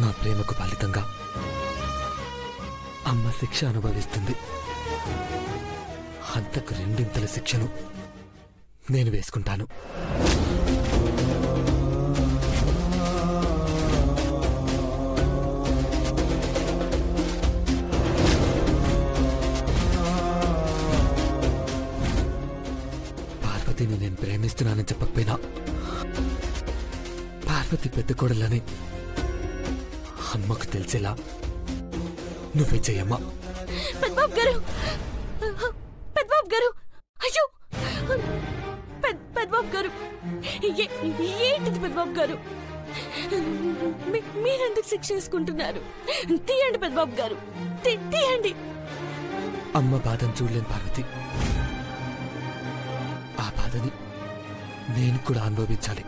నా ప్రేమకు ఫలితంగా అమ్మ శిక్ష అనుభవిస్తుంది. అంతకు రెండింతల శిక్షను నేను వేసుకుంటాను. పార్వతిని నేను ప్రేమిస్తున్నానని చెప్పకపోయినా పార్వతి పెద్ద కోడలని అమ్మకు తెలిసేలా నువ్వే చెయ్యమ్మా. పెద్దబాబు గారు, పెద్దబాబు గారు, అయ్యో పెద్దబాబు గారు, ఏంటిది పెద్దబాబు గారు? మీరెందుకు శిక్ష వేసుకుంటున్నారు? తీయండి పెద్దబాబు గారు, తీయండి. అమ్మ బాధను చూడలేను పార్వతి. ఆ బాధని నేను కూడా అనుభవించాలి.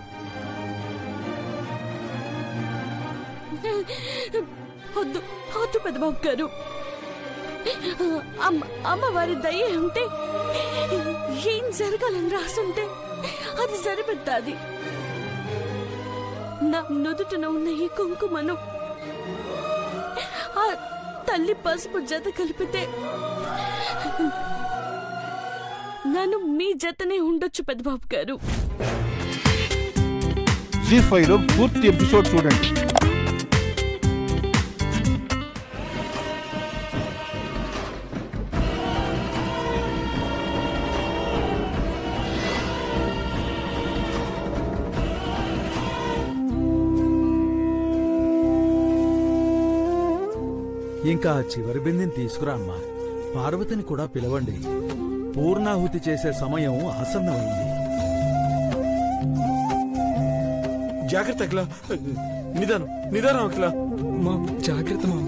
వద్దు వద్దు పెద్దబాబు గారు. అమ్మవారి దయ ఉంటే, ఏం జరగాలని రాసుంటే అది సరిపెట్టాది. నా నుదుటన ఉన్న ఈ కుంకుమను ఆ తల్లి పసుపు జత కలిపితే నన్ను మీ జతనే ఉండొచ్చు పెద్దబాబు గారు. జీ5 లో పూర్తి ఎపిసోడ్ చూడండి. ఇంకా చివరి బిందెని తీసుకురా అమ్మా. పార్వతిని కూడా పిలవండి. పూర్ణాహుతి చేసే సమయం ఆసన్నమైంది. జాగ్రత్త అఖిల, నిదానం నిదానం అఖిల. మా జాగ్రత్త మా.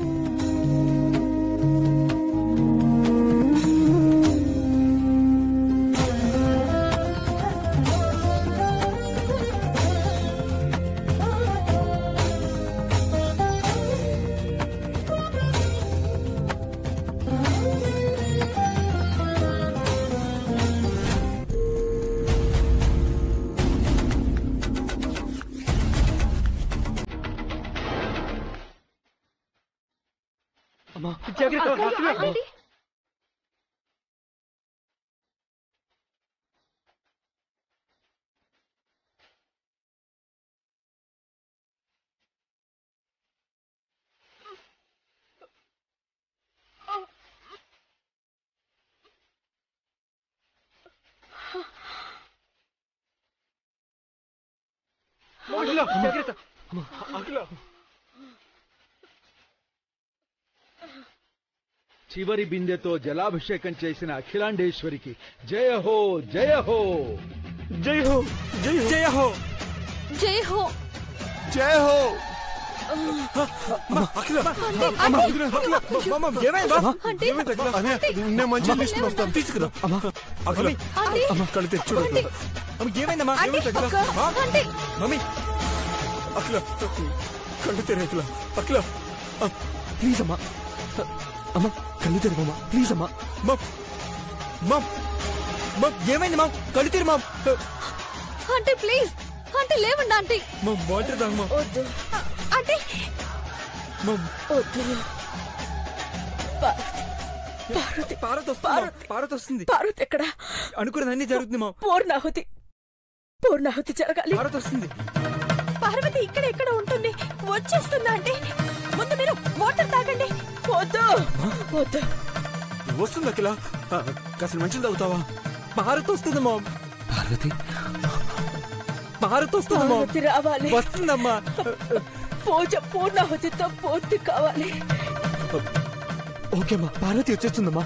చివరి బిందెతో జలాభిషేకం చేసిన అఖిలాండేశ్వరికి జయ హో జయ హో జై హో జై జయ హో జై హో జయ హో. అఖిల నేను మంచిగా తీసుకుని వస్తాను, తీసుకురా. అఖిల కళ్ళు తెచ్చి చూడ. ఏమైందమ్మా? మమ్మీ అఖిల కళ్ళు తెరే. అఖిల అఖిల ప్లీజ్ అమ్మా, అమ్మా కళ్ళు తెరవమ్మా ప్లీజ్ అమ్మా. ఏమైంది మా? కళ్ళు తెరు మా. ఆంటీ ప్లీజ్, ఆంటీ లేవండి ఆంటీ. వాటర్ తాగమ్మా. వద్దు ఆంటీ, వద్దు. పార్వతి పార్వతి వస్తుంది. పార్వతి ఎక్కడ? అనుకున్నది అన్ని జరుగుతుంది మా. పూర్ణాహుతి జరగాలి. పార్వతి వస్తుంది. పార్వతి ఇక్కడ ఎక్కడ ఉంటుంది? వచ్చేస్తుందా అంటే? ముందు మీరు వాటర్ తాగండి. వద్దు వద్దు. వస్తుంది అఖిల, కాస్త మంచిలు తాగుతావా? పార్వతి వస్తుంది మా. పార్వతి పార్వతి వస్తుంది మా. రావాలి, వస్తుందమ్మా. పూజ పూర్ణాహుతితో పూర్తి కావాలి. ఓకే అమ్మా, పార్వతి వచ్చేస్తుందమ్మా.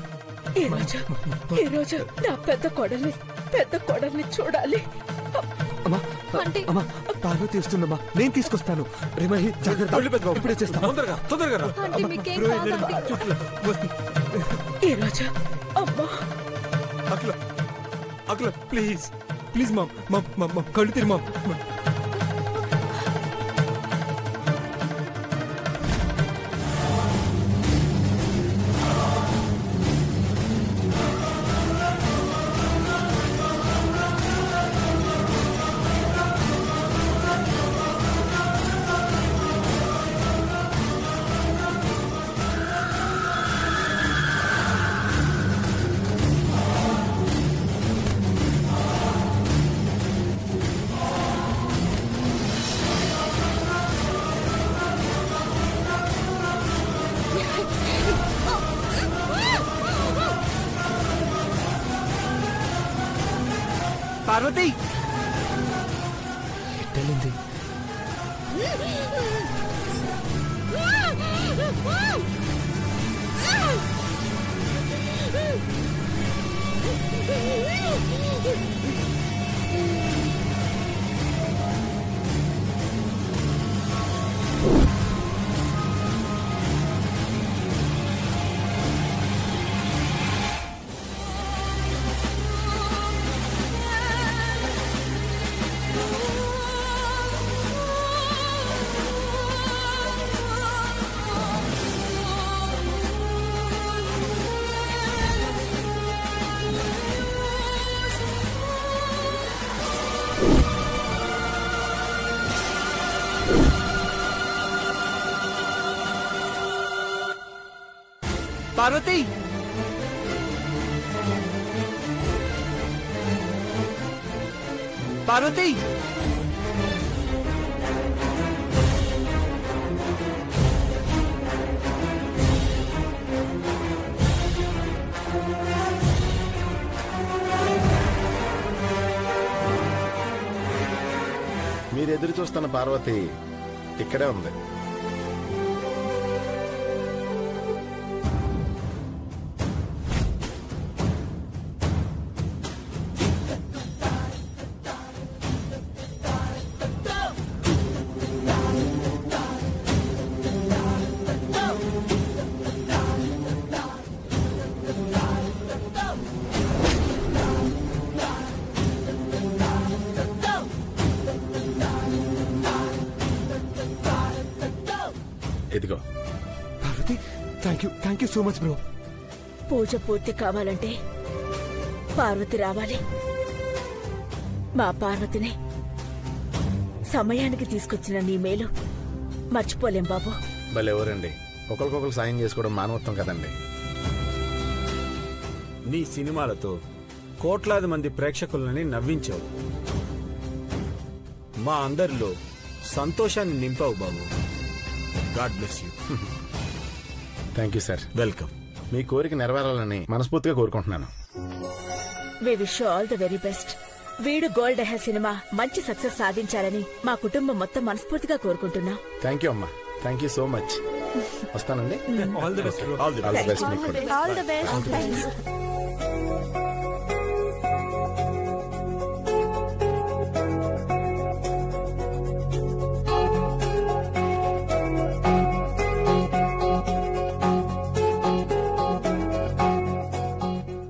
ఈ రోజు నా పెద్ద కొడల్ని చూడాలి. అమ్మా అమ్మా, పార్వతి వస్తుందమ్మా, నేను తీసుకొస్తాను. రిమహి జాగ్రత్త, ఇప్పుడే చేస్తాను. తొందరగా రా. ఈ రోజు అమ్మా. అఖిల అఖిల ప్లీజ్ ప్లీజ్ మా కళ్ళు తిరి మా. పార్వతి ఎట్టెళ్ళింది? పార్వతి పార్వతి మీరెదురు చూస్తున్న పార్వతి ఇక్కడే ఉంది. ఇదిగో Parvathi, thank you so much bro. Puja పూర్తి కావాలంటే పార్వతి రావాలి. మా పార్వతిని సమయానికి తీసుకొచ్చిన నీ మేలు మర్చిపోలేం బాబు. భలేవరండి, ఒకరికొకరు సాయం చేసుకోవడం మానవత్వం కదండి. నీ సినిమాలతో కోట్లాది మంది ప్రేక్షకులని నవ్వించావు. మా అందరిలో సంతోషాన్ని నింపావు బాబు. God bless you. Thank you sir. Welcome. మీ కోరిక నెరవేరాలని మనస్ఫూర్తిగా కోరుకుంటున్నాను. We wish all the very best. వీడు గోల్డ్ హెయిర్ సినిమా మంచి సక్సెస్ సాధించాలని మా కుటుంబం మొత్తం మనస్ఫూర్తిగా కోరుకుంటున్నాం. థ్యాంక్ యూ అమ్మా. Thank you so much. వస్తానండి. All the best. All the best మీకు కూడా. All the best.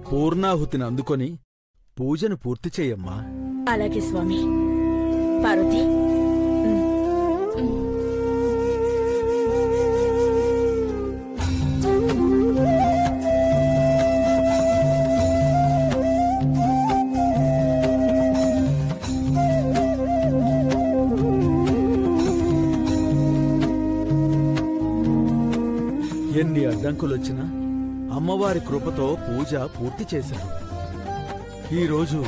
పూర్ణాహుతిని అందుకొని పూజను పూర్తి చేయమ్మా. అలాగే స్వామి. పార్వతి, ఎన్ని అడ్డంకులొచ్చినా అమ్మవారి కృపతో పూజ పూర్తి చేశారు. ఈరోజు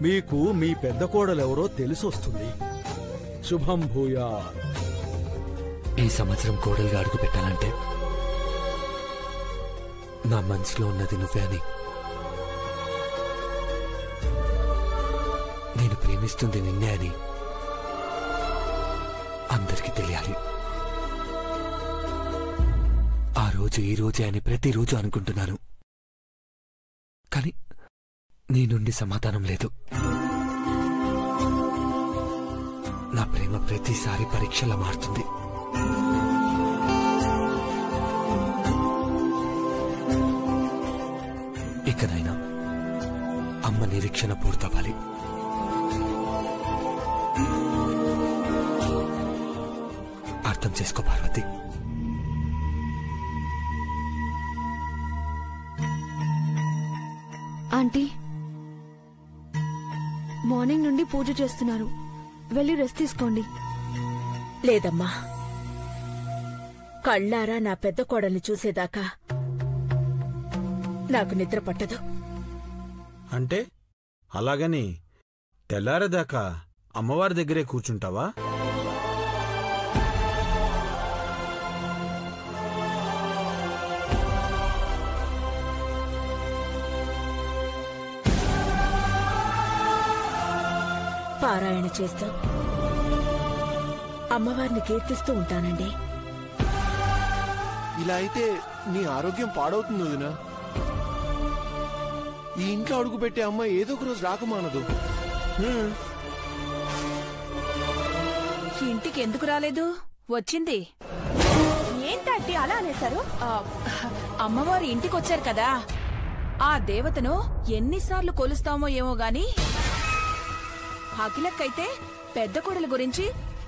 మీకు మీ పెద్ద కోడలెవరో తెలిసొస్తుంది. శుభం భూయా. ఈ సంవత్సరం కోడలుగా అడుగు పెట్టాలంటే నా మనసులో ఉన్నది నువ్వే అని, నేను ప్రేమిస్తుంది నిన్నే అని అందరికీ తెలియాలి. ఆ రోజు ఈ రోజే అని ప్రతిరోజు అనుకుంటున్నాను, కానీ నీ నుండి సమాధానం లేదు. నా ప్రేమ ప్రతిసారి పరీక్షలా మారుతుంది. ఇకనైనా అమ్మ నిరీక్షణ పూర్తవ్వాలి. అర్థం చేసుకో పార్వతి. ఆంటీ, మార్నింగ్ నుండి పూజ చేస్తున్నారు, వెళ్ళి రెస్ట్ తీసుకోండి. లేదమ్మా, కళ్ళారా నా పెద్ద కోడల్ని చూసేదాకా నాకు నిద్ర పట్టదు. అంటే అలాగని తెల్లారేదాకా అమ్మవారి దగ్గరే కూర్చుంటావా? పారాయణ చేస్తూ అమ్మవారిని కీర్తిస్తూ ఉంటానండి. ఇలా అయితే నీ ఆరోగ్యం పాడవుతుంది వదినా. ఈ ఇంట్లో అడుగు పెట్టే అమ్మ ఏదో ఒక రోజు రాకమానదు. ఇంటికి ఎందుకు రాలేదు? వచ్చింది. ఏంటంటే అలా అనేశారు? అమ్మవారి ఇంటికి వచ్చారు కదా, ఆ దేవతను ఎన్నిసార్లు కొలుస్తామో ఏమో గాని అఖిలక్కైతే పెద్ద కొడల గురించి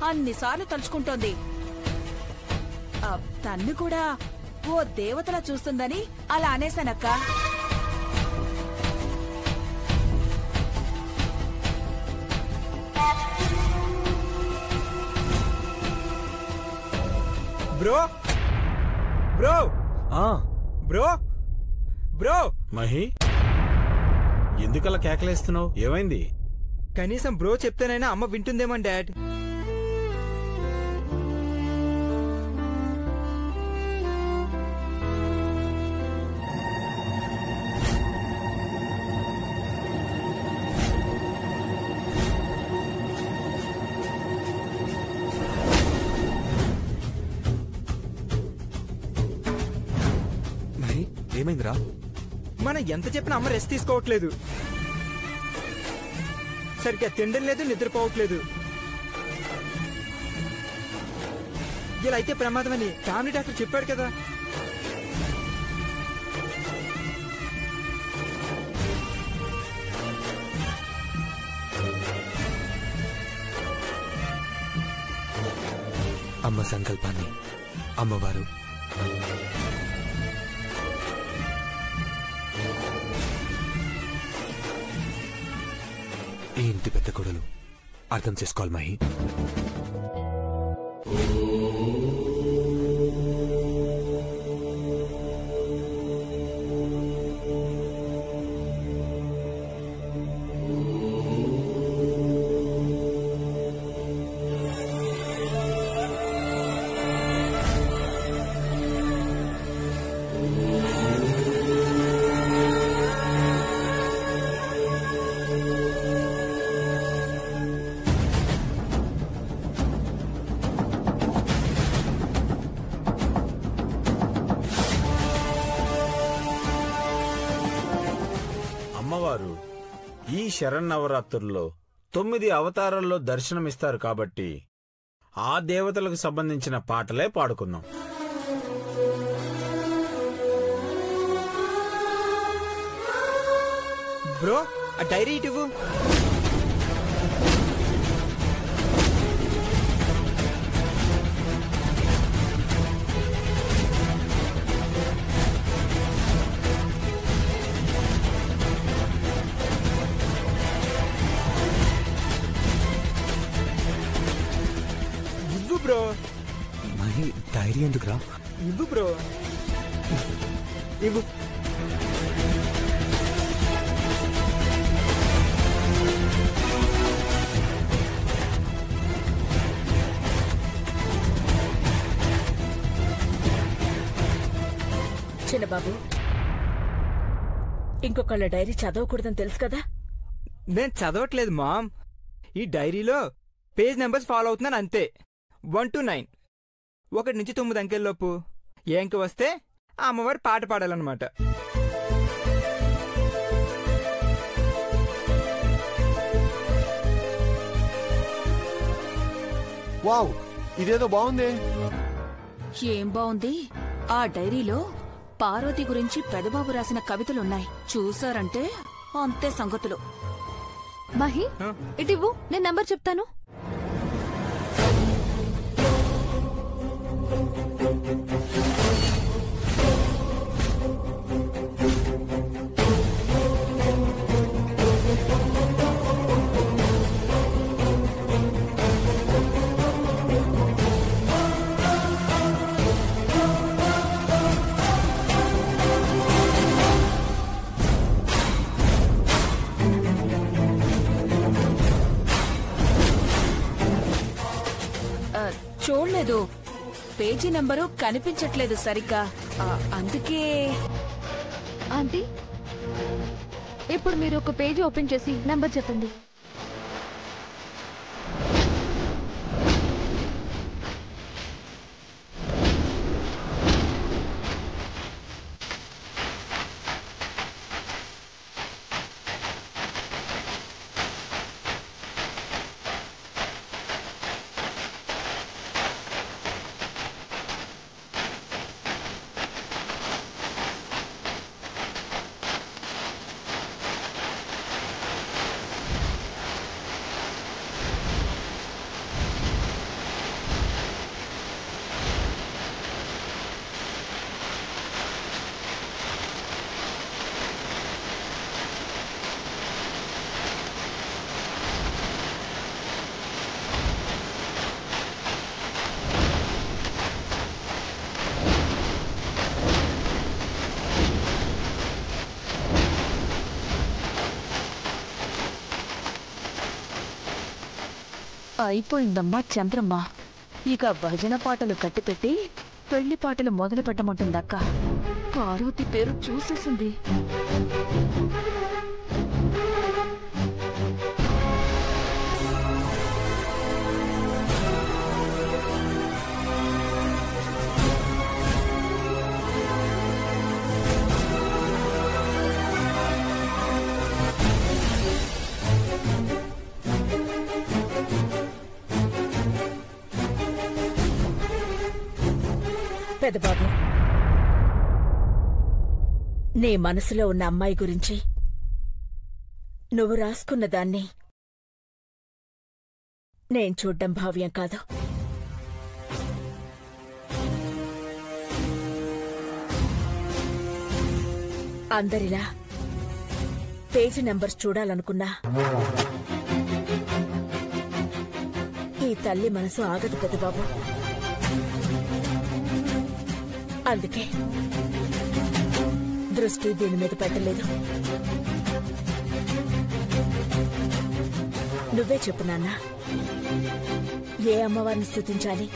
అన్నిసార్లు తలుచుకుంటోంది. తన్ను కూడా ఓ దేవతలా చూస్తుందని అలా అనేశానక్క. Bro bro bro bro Mahi, ఎందుకలా కేకలేస్తున్నావు? ఏమైంది? కనీసం బ్రో చెప్తేనైనా అమ్మ వింటుందేమో డాడ్. ఏమైందిరా? మనం ఎంత చెప్పినా అమ్మ రెస్ట్ తీసుకోవట్లేదు. సరిగ్గా తిండం లేదు, నిద్రపోవట్లేదు. ఇలా అయితే ప్రమాదమని ఫ్యామిలీ డాక్టర్ చెప్పాడు కదా. అమ్మ సంకల్పాన్ని అమ్మవారు ఈ ఇంటి పెద్ద కొడలు అర్థం చేసుకోవాలి మహి. అమ్మవారు ఈ శరన్నవరాత్రుల్లో 9 అవతారాల్లో దర్శనమిస్తారు కాబట్టి ఆ దేవతలకు సంబంధించిన పాటలే పాడుకుందాం. బ్రో, ఆ డైరీ ఇటువు. ఇవ్వు బ్రో. మహి, డైరీ ఎందుకురా? ఇవ్వు బ్రో, ఇవ్వు. చిన్నబాబు, ఇంకొకళ్ళ డైరీ చదవకూడదని తెలుసు కదా. నేను చదవట్లేదు మామ్. ఈ డైరీలో పేజ్ నెంబర్స్ ఫాలో అవుతున్నాను అంతే. 1 to 9, 1 నుంచి 9 అంకెల్లోపు ఏ అంకె వస్తే ఆ అమ్మవారు పాట పాడాలన్నమాట. వావ్, ఇదేదో బాగుంది. ఏం బావుంది? ఆ డైరీలో పార్వతి గురించి పెదబాబు రాసిన కవితలున్నాయి. చూసారంటే అంతే సంగతులు. మహి, ఇటివ్వు, నేను నంబర్ చెప్తాను. చూడలేదు, పేజీ నంబరు కనిపించట్లేదు సరిగ్గా, అందుకే. ఆంటీ, ఇప్పుడు మీరు ఒక పేజీ ఓపెన్ చేసి నంబర్ చెప్పండి. అయిపోయిందమ్మా చంద్రమ్మ. ఇక భజన పాటలు కట్టిపెట్టి పెళ్లి పాటలు మొదలు పెట్టమంటుందక్క. పార్వతి పేరు చూసేసింది. పెద్దబాబు, నీ మనసులో ఉన్న అమ్మాయి గురించి నువ్వు రాసుకున్న దాన్ని నేను చూడ్డం భావ్యం కాదు. అందరిలా పేజీ నంబర్స్ చూడాలనుకున్నా ఈ తల్లి మనసు ఆగదు పెద్దబాబు. అందుకే దృష్టి దీని మీద పెట్టలేదు. నువ్వే చెప్పు నాన్న, ఏ అమ్మవారిని స్తుతించాలి?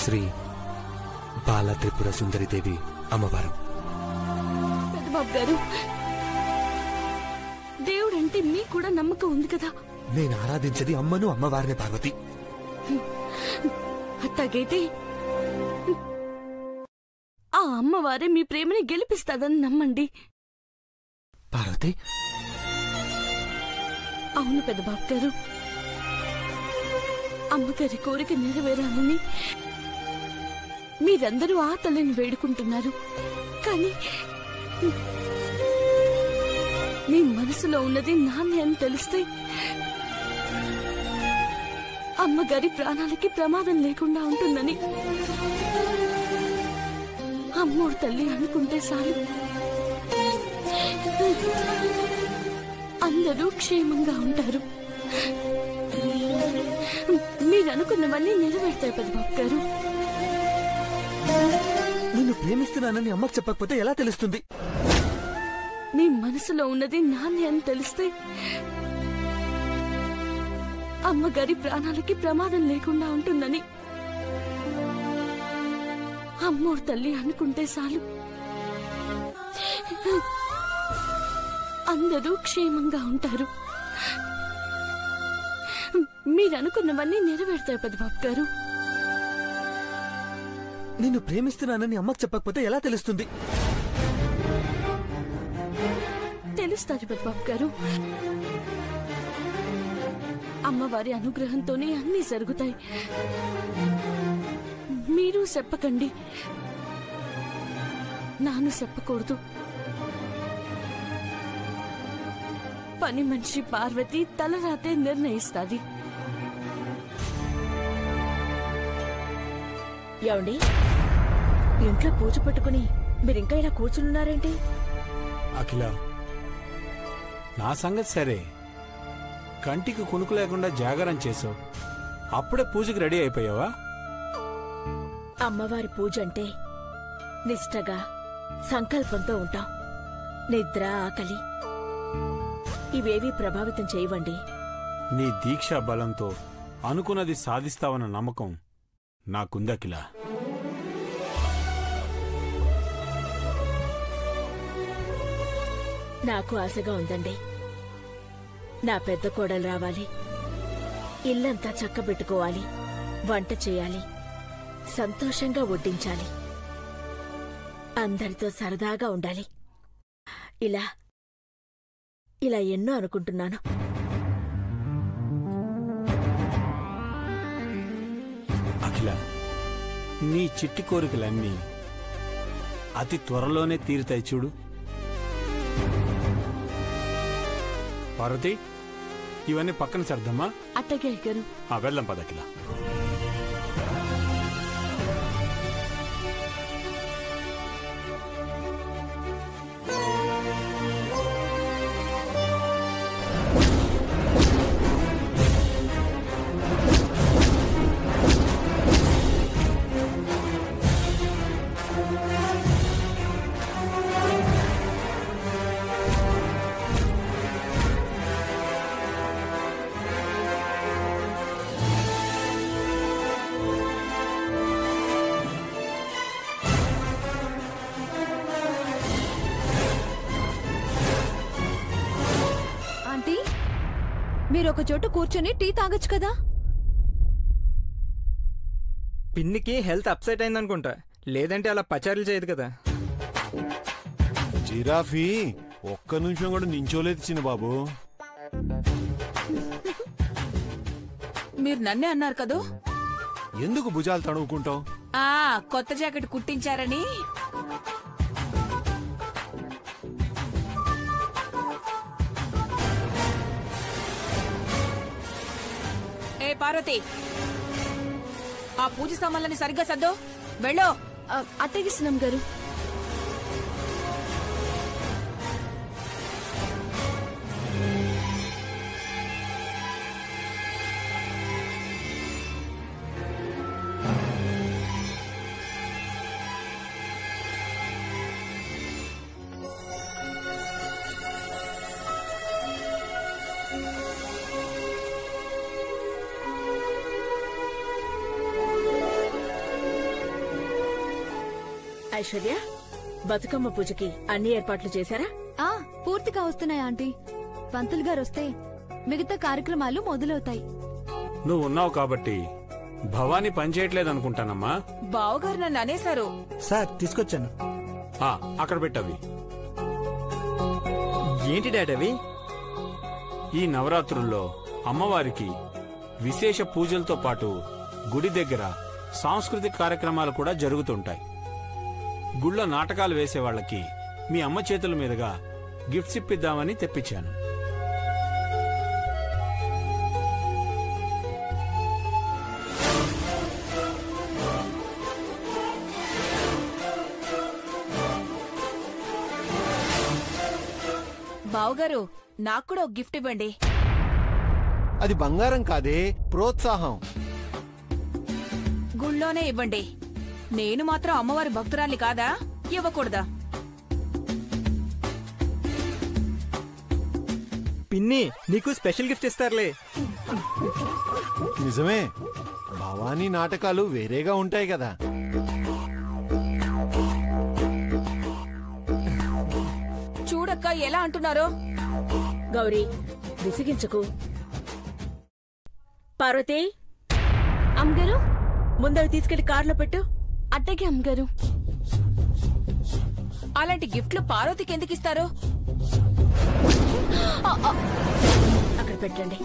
శ్రీ బాల త్రిపుర సుందరిదేవి అమ్మవారు. పెద్దబాబు గారు, దేవుడంటే మీకు కూడా నమ్మకం ఉంది కదా? నేను ఆరాధించేది అమ్మను, అమ్మవారిని పార్వతి. అట్టాగైతే ఆ అమ్మవారే మీ ప్రేమని గెలిపిస్తాదని నమ్మండి. పార్వతి, అవును పెద్దబాబు గారు, అమ్మగారి కోరిక నెరవేరాలని మీరందరూ ఆ తల్లిని వేడుకుంటున్నారు. కానీ మీ మనసులో ఉన్నది నాన్నే అని తెలిస్తే అమ్మగారి ప్రాణాలకి ప్రమాదం లేకుండా ఉంటుందని అమ్మోడు తల్లి అనుకుంటే చాలు, అందరూ క్షేమంగా ఉంటారు. మీరనుకున్నవన్నీ నెరవేరుతాయి పెద్దబాబు గారు. నిన్ను ప్రేమిస్తున్నానని అమ్మకు చెప్పకపోతే ఎలా తెలుస్తుంది? మీ మనసులో ఉన్నది నాన్నే అని తెలిస్తే అమ్మగారి ప్రాణాలకి ప్రమాదం లేకుండా ఉంటుందని అమ్మోడు తల్లి అనుకుంటే చాలు, అందరూ క్షేమంగా ఉంటారు. మీరనుకున్నవన్నీ నెరవేరుతాయి పెద్దబాబు గారు. నిన్ను ప్రేమిస్తున్నానని అమ్మకు చెప్పకపోతే ఎలా తెలుస్తుంది? తెలుస్తుంది పెద్దబాబు గారు. అమ్మవారి అనుగ్రహంతోనే అన్నీ జరుగుతాయి. మీరు చెప్పకండి, నాను చెప్పకూడదు. పని మనిషి పార్వతి తలరాతే నిర్ణయిస్తాది. ఏమండి, ఇంట్లో పూజ పెట్టుకుని మీరింకా ఇలా కూర్చున్నారేంటి? అఖిల, నా సంగతి సరే, కంటికి కునుకు లేకుండా జాగరం చేసావు, అప్పుడే పూజకి రెడీ అయిపోయావా? అమ్మవారి పూజ అంటే నిష్ఠగా సంకల్పంతో ఉంటాం. నిద్ర, ఆకలి ఇవేవీ ప్రభావితం చేయవండి. నీ దీక్షా బలంతో అనుకున్నది సాధిస్తావన్న నమ్మకం నాకుందకిలా. నాకు ఆశగా ఉందండి. నా పెద్ద కోడలు రావాలి, ఇల్లంతా చక్కబెట్టుకోవాలి, వంట చేయాలి, సంతోషంగా వడ్డించాలి, అందరితో సరదాగా ఉండాలి. ఇలా ఇలా ఎన్నో అనుకుంటున్నాను. అఖిల, నీ చిట్టి కోరికలన్నీ అతి త్వరలోనే తీరుతాయి చూడు. పార్వతి, ఇవన్నీ పక్కన సర్దమ్మా. అట్టగే గారు. వెళ్దాం పద అఖిల. మీరు ఒక చోట కూర్చొని టీ తాగొచ్చు కదా. పిన్నికి హెల్త్ అప్సెట్ అయిందనుకుంటా, లేదంటే అలా పచారులు చేయదు కదా. జిరాఫీ ఒక్క నిమిషం కూడా నించోలేదు చిన్న బాబు. మీరు నన్నే అన్నారు కదూ. ఎందుకు భుజాలు తడువుకుంటావు? కొత్త జాకెట్ కుట్టించారని. ఏ పార్వతి, ఆ పూజ సామాన్లని సరిగ్గా సర్దో. వెళ్ళో. అట్టగిస్తున్నాం గారు. ఐశ్వర్య, బతుకమ్మ పూజకి అన్ని ఏర్పాట్లు చేశారా? పూర్తిగా వస్తున్నాయి ఆంటీ. పంతులు గారు వస్తే మిగతా కార్యక్రమాలు మొదలవుతాయి. నువ్వు ఉన్నావు కాబట్టి భవానీ పనిచేయట్లేదనుకుంటానమ్మా. బావగారు నన్ను అనేశారు. సార్ తీసుకొచ్చాను. అక్కడ పెట్టవి. ఏంటి డాడీ? ఈ నవరాత్రుల్లో అమ్మవారికి విశేష పూజలతో పాటు గుడి దగ్గర సాంస్కృతిక కార్యక్రమాలు కూడా జరుగుతుంటాయి. గుళ్ళో నాటకాలు వేసేవాళ్లకి మీ అమ్మ చేతుల మీదుగా గిఫ్ట్స్ ఇప్పిద్దామని తెప్పించాను. బావగారు, నాకు కూడా ఒక గిఫ్ట్ ఇవ్వండి. అది బంగారం కాదే, ప్రోత్సాహం. గుళ్ళోనే ఇవ్వండి. నేను మాత్రం అమ్మవారి భక్తురాలి కాదా? ఇవ్వకూడదా? పిన్ని, నీకు స్పెషల్ గిఫ్ట్ ఇస్తారులే. నిజమే, భవానీ నాటకాలు వేరేగా ఉంటాయి కదా. చూడక్క ఎలా అంటున్నారో. గౌరీ, విసిగించకు. పార్వతి, అమ్మగారు ముందవి తీసుకెళ్లి కారులో పెట్టు. అట్టగే అమ్మగారు. అలాంటి గిఫ్ట్లు పార్వతికి ఎందుకు ఇస్తారు? అక్కడ పెట్టండి.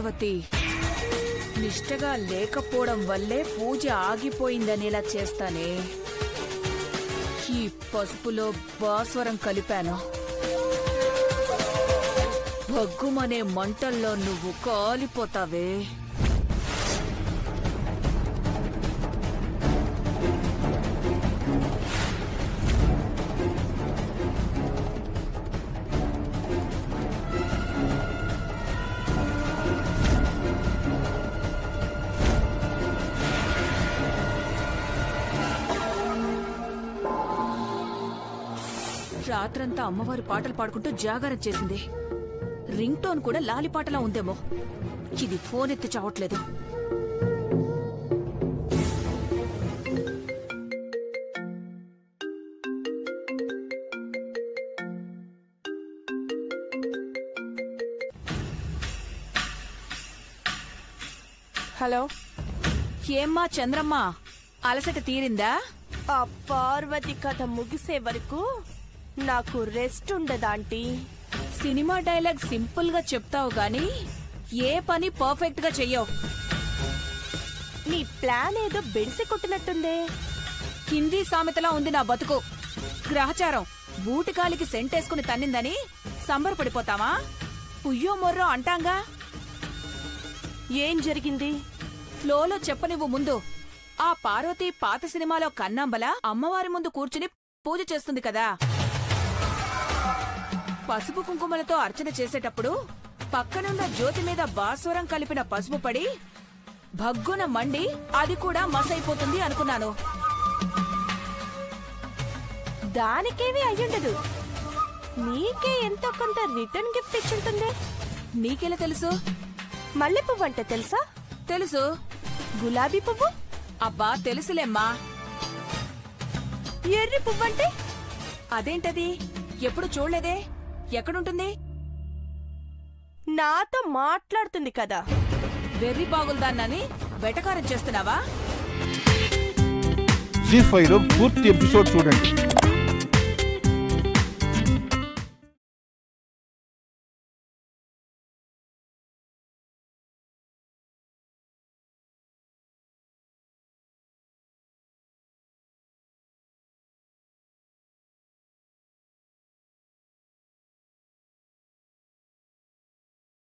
పార్వతి నిష్టగా లేకపోవడం వల్లే పూజ ఆగిపోయిందనేలా చేస్తానే. ఈ పసుపులో భాస్వరం కలిపాను. భగ్గుమనే మంటల్లో నువ్వు కాలిపోతావే. రాత్రంతా అమ్మవారి పాటలు పాడుకుంటూ జాగారం చేసింది. రింగ్ టోన్ కూడా లాలిపాటలా ఉందేమో. ఇది ఫోన్ ఎత్తి చావట్లేదు. హలో, ఏమ్మా చంద్రమ్మ, అలసట తీరిందా? ఆ పార్వతి కథ ముగిసే వరకు నాకు రెస్ట్ ఉండదాంటీ. సినిమా డైలాగ్ సింపుల్ గా చెప్తావు గాని ఏ పని పర్ఫెక్ట్ గా చెయ్యవు. నీ ప్లాన్ ఏదో బెడిసి కొట్టినట్టుందే. హిందీ సామెతలా ఉంది నా బతుకు. గ్రహచారం బూటికాలికి సెంటేసుకుని తన్నిందని సంబరపడిపోతావా? పుయ్యో మొర్రో అంటాంగా. ఏం జరిగింది? ఫ్లోలో చెప్పనివ్వు ముందు. ఆ పార్వతి పాత సినిమాలో కన్నాంబల అమ్మవారి ముందు కూర్చుని పూజ చేస్తుంది కదా. పసుపు కుంకుమలతో అర్చన చేసేటప్పుడు పక్కనున్న జ్యోతి మీద భాస్వరం కలిపిన పసుపు పడి భగ్గున మండి అది కూడా మసైపోతుంది అనుకున్నాను. దానికేమీ అయ్యుండదు. నీకే ఎంతో కొంత రిటర్న్ గిఫ్ట్ ఇచ్చుంటుంది. నీకెలా తెలుసు? మల్లె పువ్వు అంటే తెలుసా? తెలుసు. గులాబీ పువ్వు? అబ్బా తెలుసులేమ్మా. ఎర్రి పువ్వు అంటే? అదేంటది? ఎప్పుడు చూడలేదే. ఎక్కడుంటుంది? నాతో మాట్లాడుతుంది కదా. వెర్రి బాగుల్దాన్నని వెటకారం చేస్తున్నావా? జీ5లో పూర్తి ఎపిసోడ్ చూడండి.